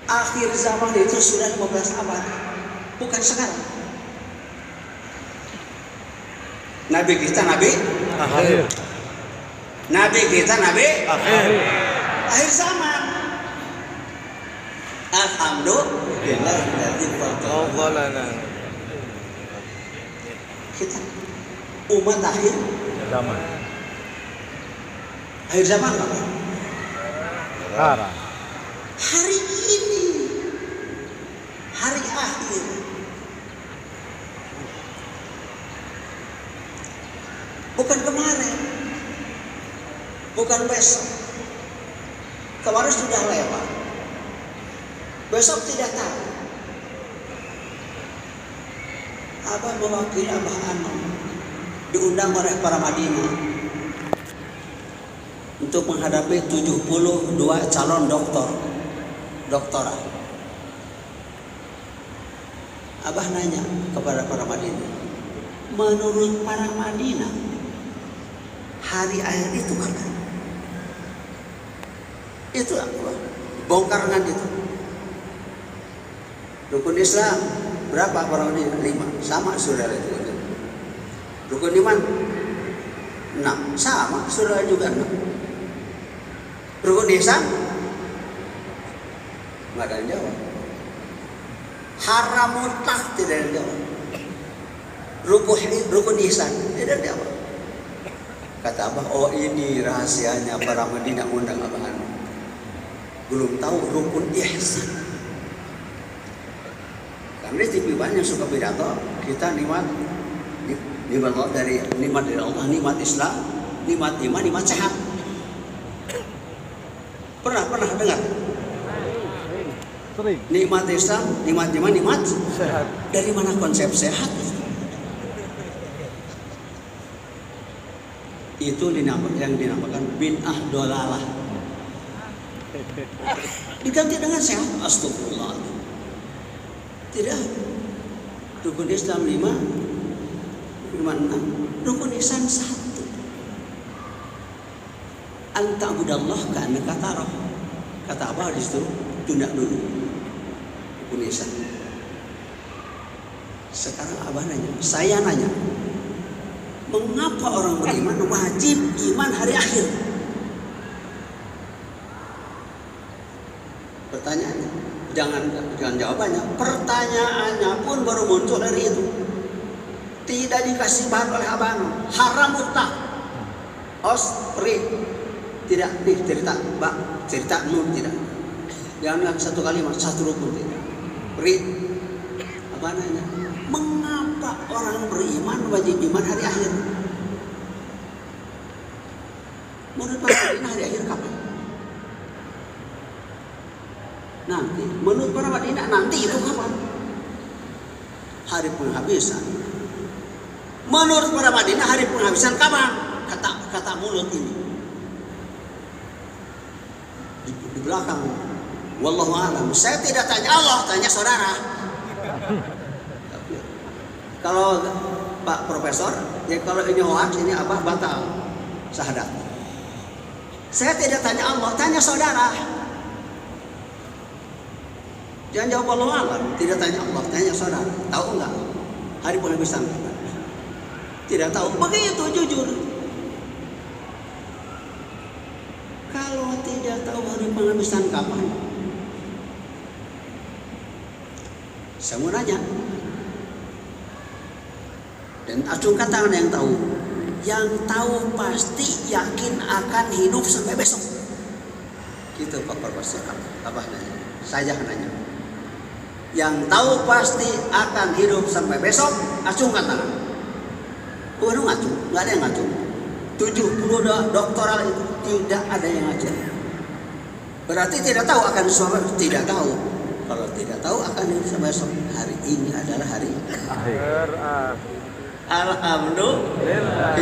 Akhir zaman itu sudah 15 abad, bukan sekarang. Nabi kita nabi Akhir. Nabi kita nabi Akhir. akhir zaman. Alhamdulillah. Awalana. Kita umat akhir Zaman. zaman Pak. Sekarang. Hari ini, hari akhir. Bukan kemarin, bukan besok. Kemarin sudah lewat, besok tidak tahu. Abah mewakili Abah Anom diundang oleh para Madinah untuk menghadapi 72 calon doktorat. Abah nanya kepada para Madinah, menurut para Madinah, hari akhir itu kapan? Itu apa? Bongkar dengan itu. Rukun Islam berapa para Madinah? 5. Sama saudara itu. Rukun iman 6. Sama saudara juga 6. Rukun ihsan nggak ada yang jawab. Haram mutlak tidak ada yang jawab. Rukun ihsan tidak ada yang jawab. Kata Abah, oh ini rahasianya para Madinah undang Abah Anu. Belum tahu rukun ihsan. Karena TV banyak suka pidato, kita nikmat Allah dari Allah, nikmat Islam, nikmat iman, nikmat sehat. Pernah dengar? Sering. Nikmat Islam, nikmat iman, nikmat Sehat. Dari mana konsep sehat? Itu yang dinamakan bid'ah dolalah. Diganti dengan sehat. Astagfirullah. Tidak. Rukun Islam 5, iman 6, rukun ihsan 1. Anta abudallah ka'annaka tarah. Kata apa di situ? Tunda dulu. Rukun ihsan. Sekarang Abah nanya, saya nanya, mengapa orang beriman wajib iman hari akhir? Pertanyaannya, jangan jawabannya. Pertanyaannya pun baru muncul dari itu. Tidak dikasih bahan oleh abang. Haram mutlak. Tidak nih cerita, Mbak. Cerita tidak. Jangan satu kalimat, satu rukun tidak. Apa nanya? Mengapa orang beriman wajib iman hari akhir? Menurut para Madinah hari akhir kapan? Nanti. Menurut para Madinah nanti itu kapan? Hari penghabisan. Menurut para Madinah hari penghabisan kapan? Kata mulut ini. Di belakang. Wallahu a'lam. Saya tidak tanya Allah, tanya saudara. Kalau Pak Profesor, ya kalau ini hoax, ini apa? Batal syahadat. Saya tidak tanya Allah, tanya saudara. Jangan jawab Allah alam, tidak tanya Allah, tanya saudara. Tahu enggak hari penghabisan? Tidak tahu, begitu jujur. Kalau tidak tahu hari penghabisan kapan, saya mau nanya. Dan acungkan tangan yang tahu. Yang tahu pasti yakin akan hidup sampai besok. Gitu Pak Profesor. Apa nanya? Saya nanya. Yang tahu pasti akan hidup sampai besok, acungkan tangan. Waduh ngacung, nggak ada yang ngacung. 70 doktoral itu tidak ada yang ngacung. Berarti tidak tahu akan suatu, tidak tahu. Kalau tidak tahu akan hidup sampai besok, hari ini adalah hari Akhir. Alhamdulillah.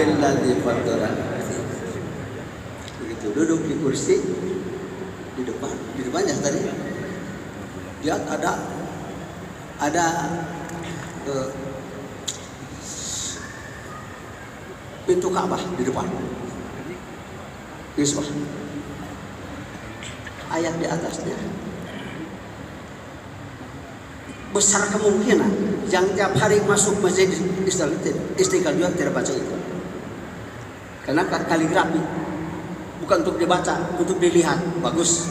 Begitu duduk di kursi di depannya tadi lihat ada pintu Ka'bah di depan. Misbah. Ayat di atasnya besar kemungkinan yang tiap hari masuk masjid Istiqlal juga tidak baca itu. Karena kaligrafi bukan untuk dibaca, untuk dilihat bagus.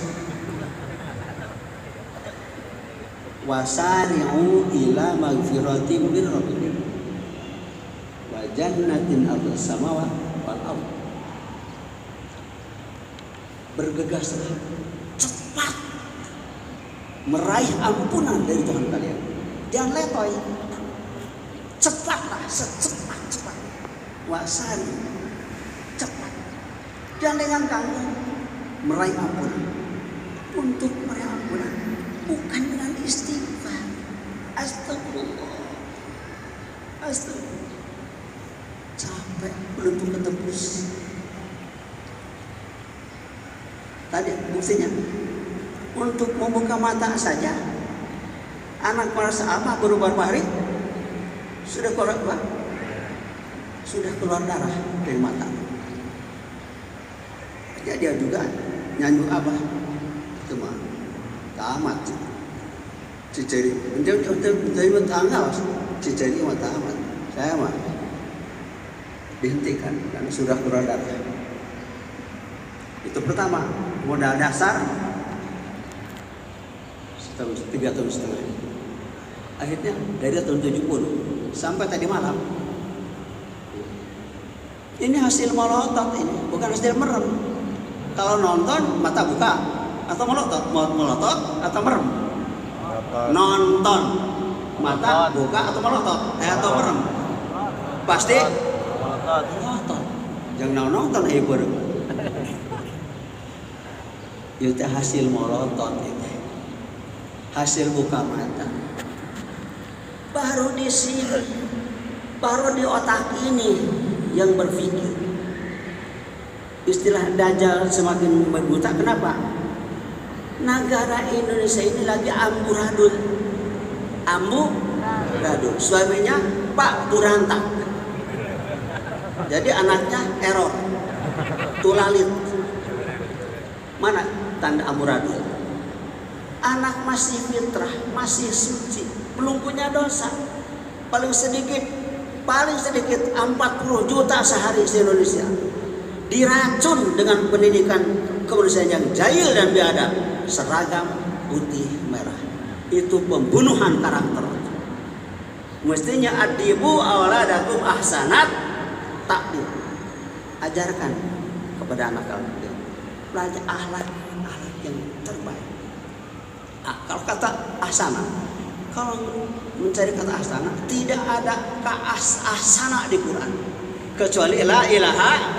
Wasari'u ila magfiratin min rabbikum wa jannatin ardhas samawati wal ardh. Bergegaslah cepat meraih ampunan dari Tuhan kalian. Jangan letoy. Cepatlah, secepat-cepat. Wasari, cepat. Jangan dengan kamu meraih ampunan. Untuk meraih ampunan bukan dengan istighfar. Astagfirullah. Astagfirullah. Capek belum ketebus. Tadi buktinya untuk membuka mata saja anak merasa apa beberapa hari sudah keluar apa? Sudah keluar darah dari mata. Jadi dia juga nyanyi apa? Itu mah tamat. Ciceri, untuk tanggal ciceri mah tamat. Saya mah dihentikan karena sudah keluar darah. Itu pertama, modal dasar 3 tahun setengah. Akhirnya dari tahun 70 sampai tadi malam. Ini hasil melotot ini, bukan hasil merem. Kalau nonton mata buka atau melotot atau merem. Nonton mata buka atau melotot atau merem. Pasti melotot. Jangan nonton hibur. Itu hasil melotot itu. Hasil buka mata. Baru di sini, baru di otak ini yang berpikir. Istilah dajjal semakin berbuta. Kenapa? Negara Indonesia ini lagi amburadul. Amburadul. Suaminya Pak Turantak. Jadi anaknya error. Tulalit. Mana tanda amburadul? Anak masih fitrah, masih suci, belum punya dosa. Paling sedikit 40 juta sehari di Indonesia. Diracun dengan pendidikan kemanusiaan yang jahil dan biadab, seragam putih merah. Itu pembunuhan karakter. Mestinya adibu awladakum ahsanat takdir. Ajarkan kepada anak kalian belajar akhlak yang terbaik. Kalau kata ahsana, kalau mencari kata ahsana, tidak ada ahsana di Quran kecuali la ilaha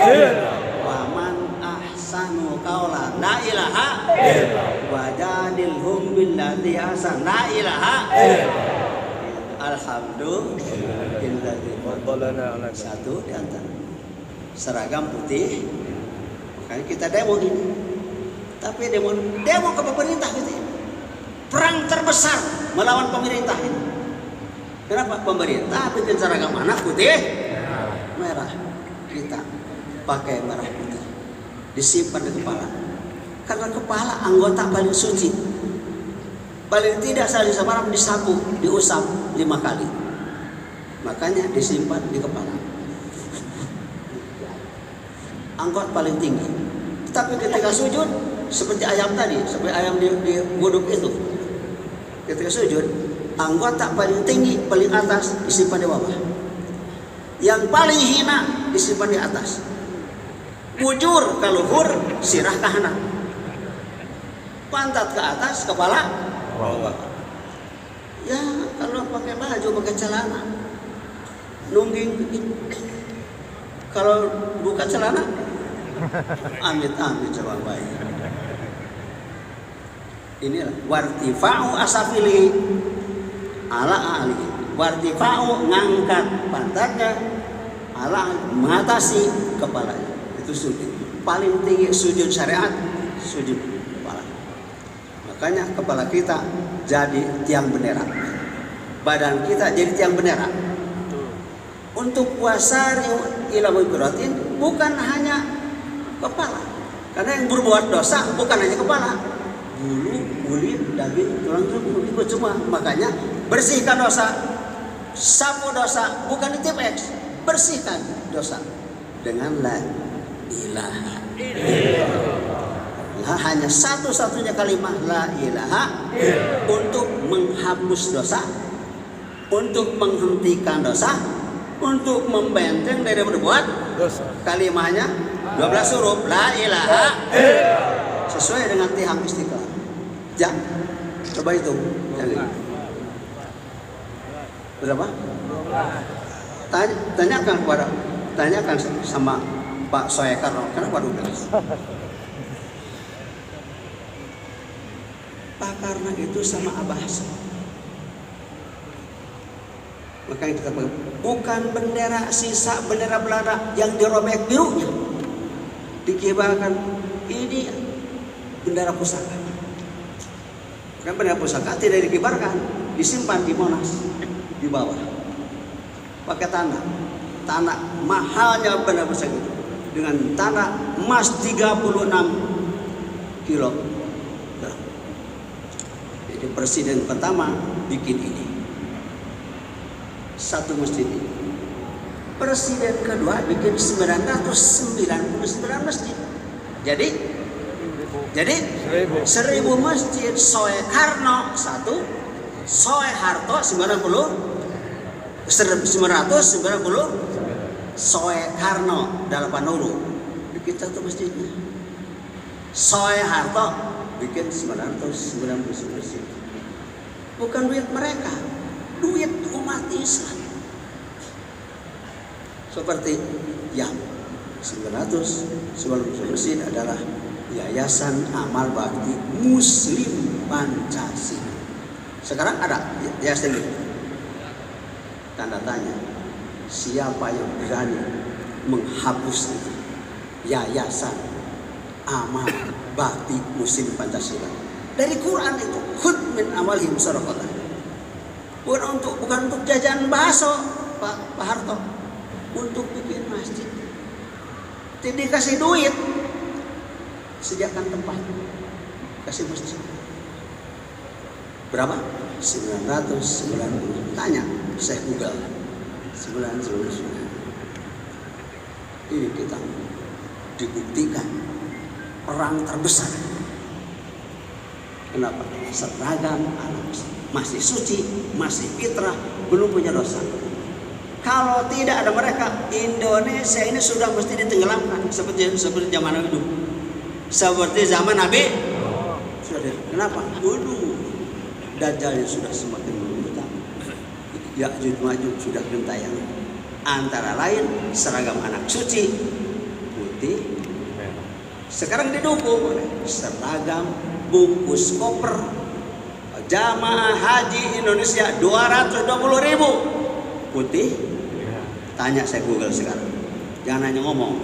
wa man ahsanu qawlan la ilaha wajadilhum billati ahsan la ilaha alhamdulillah. Satu di antara seragam putih, makanya kita demo ini. Tapi demo ke pemerintah gitu. Perang terbesar melawan pemerintah ini. Kenapa? Pemerintah bikin seragam anak putih merah. Kita pakai merah putih. Disimpan di kepala. Karena kepala anggota paling suci. Paling tidak sekali semalam disapu, diusap 5 kali. Makanya disimpan di kepala. Anggota paling tinggi. Tapi ketika sujud seperti ayam tadi, seperti ayam di guduk itu. Ketika sujud, anggota paling tinggi, paling atas disimpan di bawah. Yang paling hina disimpan di atas. Bujur ke luhur, sirah ke kanan. Pantat ke atas, kepala ke bawah. Ya, kalau pakai baju, pakai celana, nungging. Kalau buka celana, amit-amit coba baik. Inilah wartifa'u asafili ala ali. Wartifa'u ngangkat pantatnya, ala mengatasi kepalanya. Itu sujud. Paling tinggi sujud syariat, sujud kepala. Makanya kepala kita jadi tiang bendera. Badan kita jadi tiang bendera. Untuk puasa ila mudratin bukan hanya kepala. Karena yang berbuat dosa bukan hanya kepala. bulu, kulit, daging, tulang rusuk ikut semua. Makanya bersihkan dosa, sapu dosa, bukan di TPX, bersihkan dosa dengan la ilaha illallah. Hanya satu-satunya kalimat la ilaha untuk menghapus dosa, untuk menghentikan dosa, untuk membenteng dari berbuat dosa. Kalimatnya 12 huruf la ilaha sesuai dengan tihang istiqlal. Ya, coba itu. Berapa? Tanyakan sama Pak Soekar, kenapa 12? Pak karena itu sama Abah Hasan. Makanya kita bukan bendera sisa bendera Belanda yang dirobek birunya, dikibarkan ini bendera pusaka. Bukan bendera pusaka, tidak dikibarkan, disimpan di Monas di bawah. Pakai tanah mahalnya bendera pusaka itu dengan tanah emas 36 kilo. Jadi presiden pertama bikin ini. Satu masjid ini. Presiden kedua bikin 999 masjid. Jadi 1000 masjid. Soekarno 1, Soeharto 990, Soekarno 80 bikin satu masjidnya. Soeharto bikin 990 masjid. Bukan duit mereka, duit umat Islam. Seperti yang 990 masjid adalah Yayasan Amal Bakti Muslim Pancasila. Sekarang ada yayasan itu. Tanda tanya, siapa yang berani menghapus itu? Yayasan Amal Bakti Muslim Pancasila. Dari Quran itu, khud min amalihim shadaqatan. Bukan untuk jajan bakso, Pak Harto, untuk bikin masjid. Tidak dikasih duit, sediakan tempat, kasih masjid. Berapa? 990. Tanya, saya Google 999. Ini kita dibuktikan perang terbesar. Kenapa? Seragam anak masih suci, masih fitrah, belum punya dosa. Kalau tidak ada mereka, Indonesia ini sudah mesti ditenggelamkan seperti zaman Nabi Nuh, seperti zaman Nabi. Sudah. Kenapa? Dulu Dajjalnya sudah semakin mengemuka, Ya'juj Ma'juj sudah gentayangan. Antara lain seragam anak suci putih. Sekarang didukung oleh seragam bungkus koper jamaah haji Indonesia 220.000 putih. Tanya, saya Google sekarang, jangan hanya ngomong.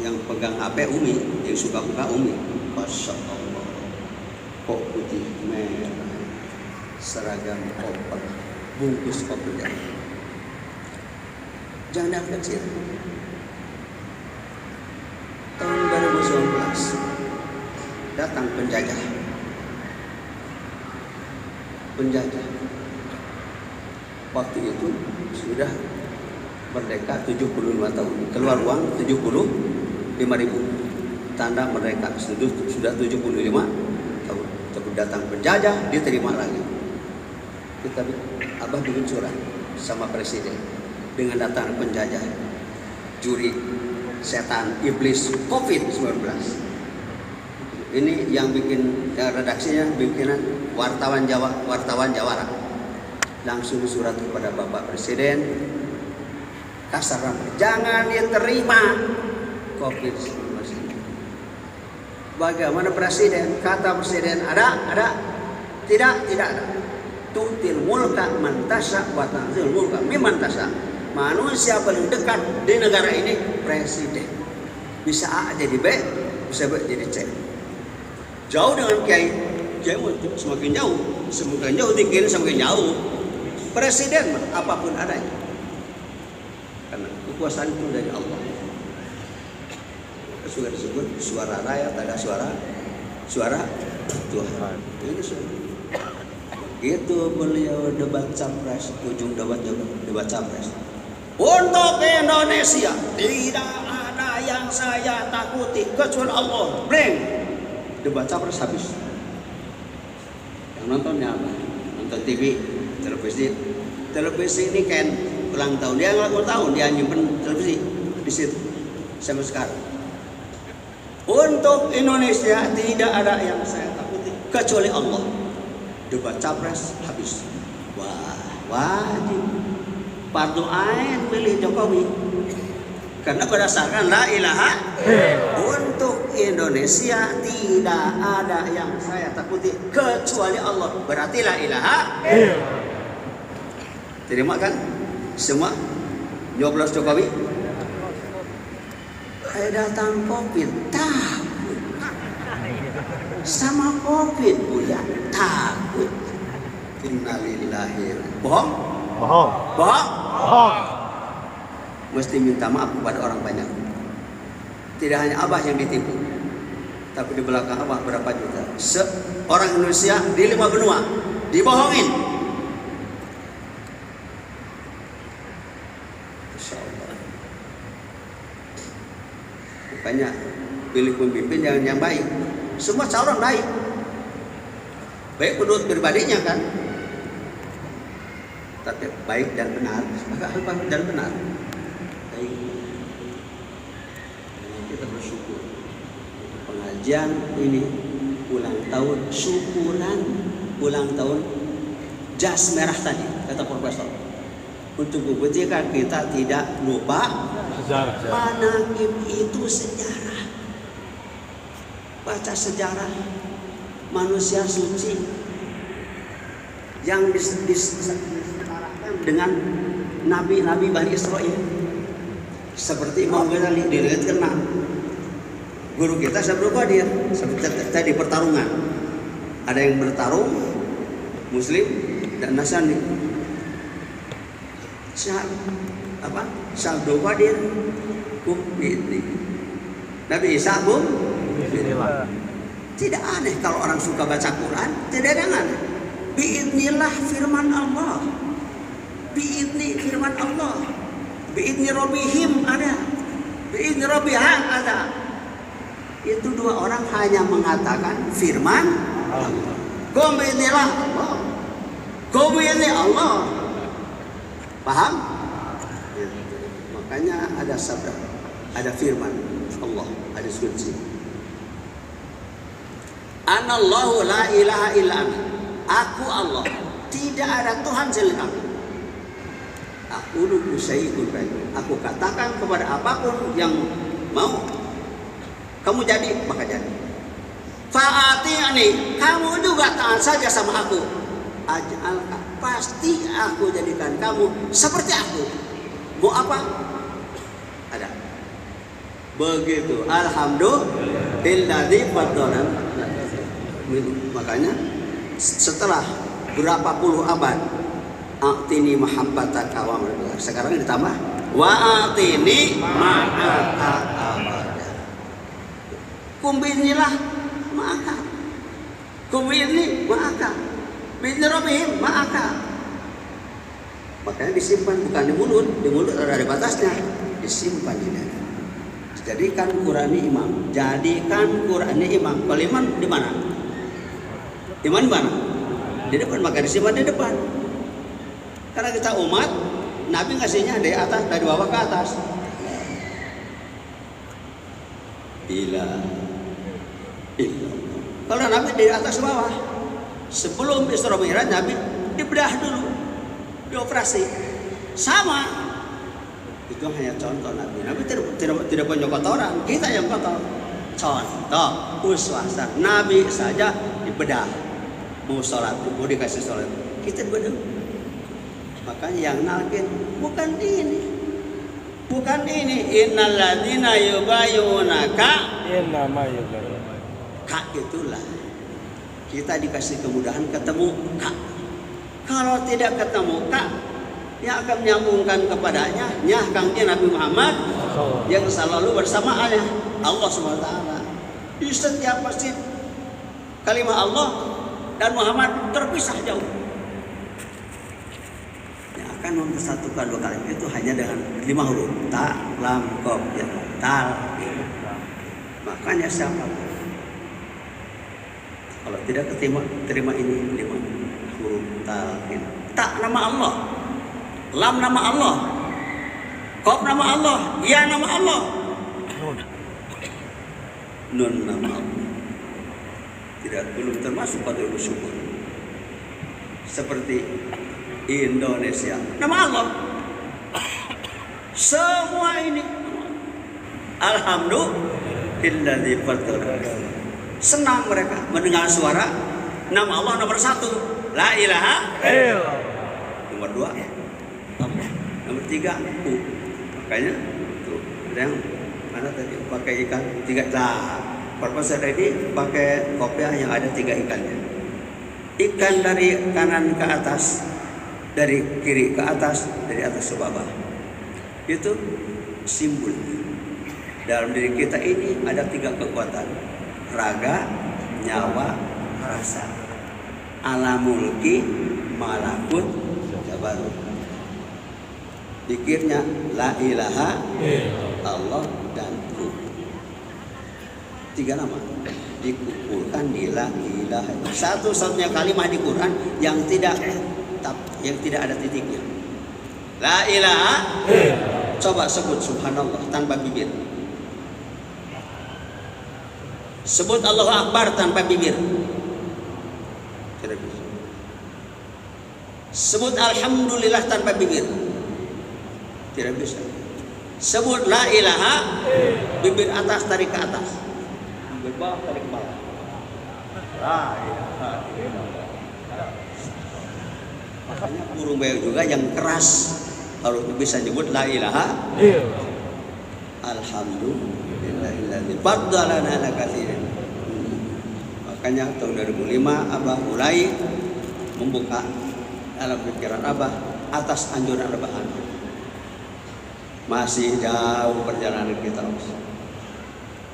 Yang pegang HP Umi, yang suka buka Umi, Masya Allah, kok putih merah, seragam koper, bungkus koper. Jangan daftar kecil. Tahun 2019 datang penjajah. Waktu itu sudah merdeka 75 tahun. Keluar uang 75.000. Tanda merdeka sudah 75 tahun. Tapi datang penjajah, diterima lagi. Kita Abah bikin surat sama presiden dengan datang penjajah, juri, setan, iblis, COVID-19. Ini yang bikin redaksinya bikinan wartawan Jawara. Langsung surat kepada Bapak Presiden, kasar, jangan diterima COVID-19. Bagaimana Presiden? Kata Presiden, ada? Tidak ada. Tutil mulka mantasa wa tanzil mulka mimman tasha. Manusia paling dekat di negara ini presiden. Bisa A jadi B, bisa B jadi C. Jauh dengan kiai semakin jauh tinggi semakin jauh. Presiden apapun adanya, karena kekuasaan itu dari Allah. Sudah disebut suara rakyat, ada suara suara Tuhan. Ini suara. Itu beliau debat capres, ujung debat capres. Untuk Indonesia tidak ada yang saya takuti kecuali Allah. Bring. Debat capres habis. Yang nontonnya apa? Nonton TV, televisi. Televisi ini kan ulang tahun. Dia ulang tahun, dia nyimpen televisi di situ sampai sekarang. Untuk Indonesia tidak ada yang saya takuti kecuali Allah. Debat capres habis. Wah, wajib fardu ain pilih Jokowi. Karena berdasarkan la ilaha untuk Indonesia tidak ada yang saya takuti kecuali Allah. Berarti la ilaha. Terima kan? Semua nyoblos Jokowi. Datang Covid, takut. Sama Covid Buya, takut. Innalillahi. Bohong? Bohong. Bohong? Bohong. Mesti minta maaf kepada orang banyak. Tidak hanya Abah yang ditipu, tapi di belakang Abah berapa juta. Orang Indonesia di 5 benua dibohongin. Insya Allah. Makanya pilih pemimpin yang baik. Semua calon baik. Baik menurut pribadinya kan. Tapi baik dan benar. Baik dan benar. Baik. Kita bersyukur. Pengajian ini ulang tahun, syukuran ulang tahun jas merah tadi, kata Profesor. Untuk membuktikan kita tidak lupa Sejarah. manaqib itu sejarah. Baca sejarah manusia suci yang disetarakan dengan nabi-nabi Bani Israel. Seperti Imam Ghazali diriwayatkan guru kita Syabdul Qadir seperti tadi pertarungan. Ada yang bertarung Muslim dan Nasrani. Syabdul Qadir ini Nabi Isa tidak aneh kalau orang suka baca Quran, tidak ada aneh. Biidnillah firman Allah, biidni firman Allah, biidni Rabbihim ada, biidni Rabbiham ada. Itu dua orang hanya mengatakan firman Allah. Qum biidnillah Allah, qum biidni Allah. Paham? Makanya ada sabda, ada firman Allah, ada kunci. Anallahu la ilaha illa ana. Aku Allah, tidak ada Tuhan selain aku. Aku lugu syai'un baik. Aku katakan kepada apapun yang mau kamu jadi, maka jadi. Fa'ati'ani, kamu juga taat saja sama aku. Aj'alka, pasti aku jadikan kamu seperti aku. Mau apa? Ada. Begitu. Alhamdulilladzi faddalana. Makanya setelah berapa puluh abad a'tini mahabbataka wa amrika, sekarang ditambah wa a'tini ma'aka abada. Kumbinilah ma'aka, kumbini ma'aka, bin rabbihim ma'aka. Makanya disimpan bukan di mulut ada batasnya, disimpan di dada. Jadikan Qur'ani imam, jadikan Qur'ani imam. Kalau iman di mana? Iman mana? Di depan, maka disimpan di depan. Karena kita umat, Nabi ngasihnya dari atas, dari bawah ke atas. Ila. Kalau Nabi dari atas ke bawah, sebelum Isra Mi'raj Nabi dibedah dulu, dioperasi. Sama. Itu hanya contoh Nabi. Nabi tidak punya kotoran, kita yang kotor. Contoh, uswah. Nabi saja dibedah. Mau sholat, mau dikasih sholat, kita benar. Makanya yang nalkin bukan ini, innal ladzina yubayyi'unaka Innama yubayyi'unaka. Kak itulah kita dikasih kemudahan ketemu kak. Kalau tidak ketemu kak, yang akan menyambungkan kepadanya nyahkangnya Nabi Muhammad yang selalu bersamaannya Allah SWT di setiap masjid. Kalimat Allah dan Muhammad terpisah jauh. Yang akan mempersatukan dua kalimat itu hanya dengan 5 huruf. Ta, lam, qaf, ya. Tal. Makanya siapa? Kalau tidak terima ini 5 huruf talqin. Ta nama Allah, lam nama Allah, qaf nama Allah, ya nama Allah, nun nama Allah. Belum termasuk pada ulul syukur. Seperti Indonesia, nama Allah. Semua ini alhamdulillah fathana. Senang mereka mendengar suara nama Allah nomor 1, la ilaha illallah. Nomor 2 Allah. Nomor 3 U. Makanya tuh ada yang mana tadi pakai ikan 3 lah. Profesor ini pakai kopiah yang ada 3 ikannya. Ikan dari kanan ke atas, dari kiri ke atas, dari atas ke bawah. Itu simbol. Dalam diri kita ini ada 3 kekuatan: raga, nyawa, rasa. Alam mulki, malakut, jabarut. Pikirnya la ilaha Allah dan ku. 3 nama dikumpulkan di la ilaha. Satu-satunya kalimat di Quran yang tidak ada titiknya. La ilaha. Coba sebut subhanallah tanpa bibir. Sebut Allahu Akbar tanpa bibir. Tidak bisa. Sebut alhamdulillah tanpa bibir. Tidak bisa. Sebut la ilaha, bibir atas tarik ke atas, bibir bawah tarik ke bawah. La ilaha illallah. Makanya burung beo juga yang keras harus bisa nyebut la ilaha alhamdulillahilladzi faddalana ala katsirin. Makanya tahun 2005 Abah mulai membuka dalam pikiran Abah atas anjuran Abah. Masih jauh perjalanan kita.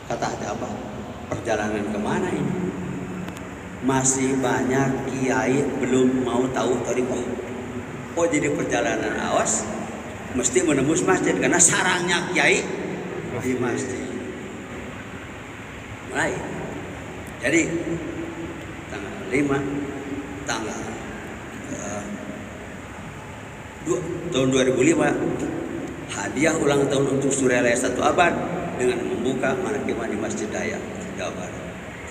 Kata Abah, perjalanan kemana ini? Masih banyak kiai belum mau tahu thariqah. Oh, jadi perjalanan awas mesti menembus masjid karena sarangnya kiai di masjid. Mulai. Jadi tanggal 5 tanggal tahun 2005 hadiah ulang tahun untuk Suralaya 1 abad dengan membuka manakibah di Masjid Dayak Jawa Barat.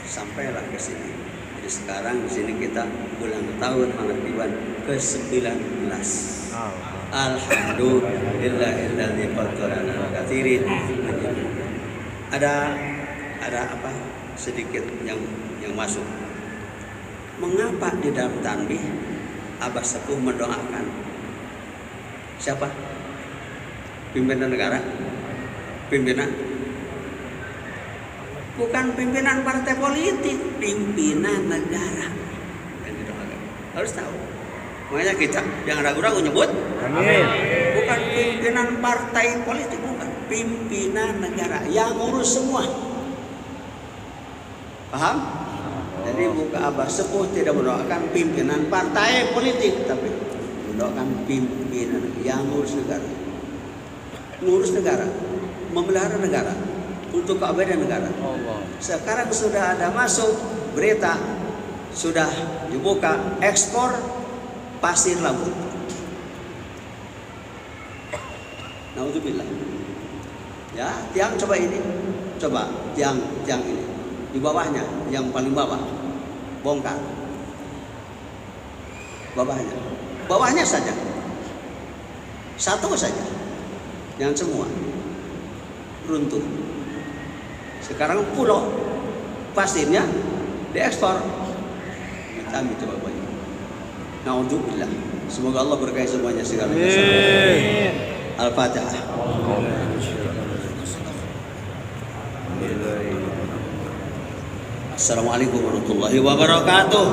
Sampailah ke sini. Jadi sekarang di sini kita ulang tahun manakibah ke-19. Alhamdulillahilladzi faddalana ala katsirin. Ada apa sedikit yang masuk. Mengapa di dalam tanbih Abah Sepuh mendoakan siapa? Pimpinan negara? Pimpinan? Bukan pimpinan partai politik, pimpinan negara. Yang didoakan. Harus tahu. Makanya kita jangan ragu-ragu nyebut. Amin. Bukan pimpinan partai politik, bukan. Pimpinan negara yang ngurus semua. Paham? Jadi muka Abah Sepuh tidak mendoakan pimpinan partai politik, tapi mendoakan pimpinan yang ngurus negara. Ngurus negara, memelihara negara untuk keabadian negara. Sekarang sudah ada masuk berita, sudah dibuka ekspor pasir laut. Naudzubillah. Ya, tiang coba ini, coba tiang ini di bawahnya, yang paling bawah, bongkar. Bawahnya saja, satu saja. Yang semua runtuh. Sekarang pulau pasirnya diekspor. Kami coba banyak. Naudzubillah. Semoga Allah berkahi semuanya segalanya. Al-Fatihah. Assalamualaikum warahmatullahi wabarakatuh.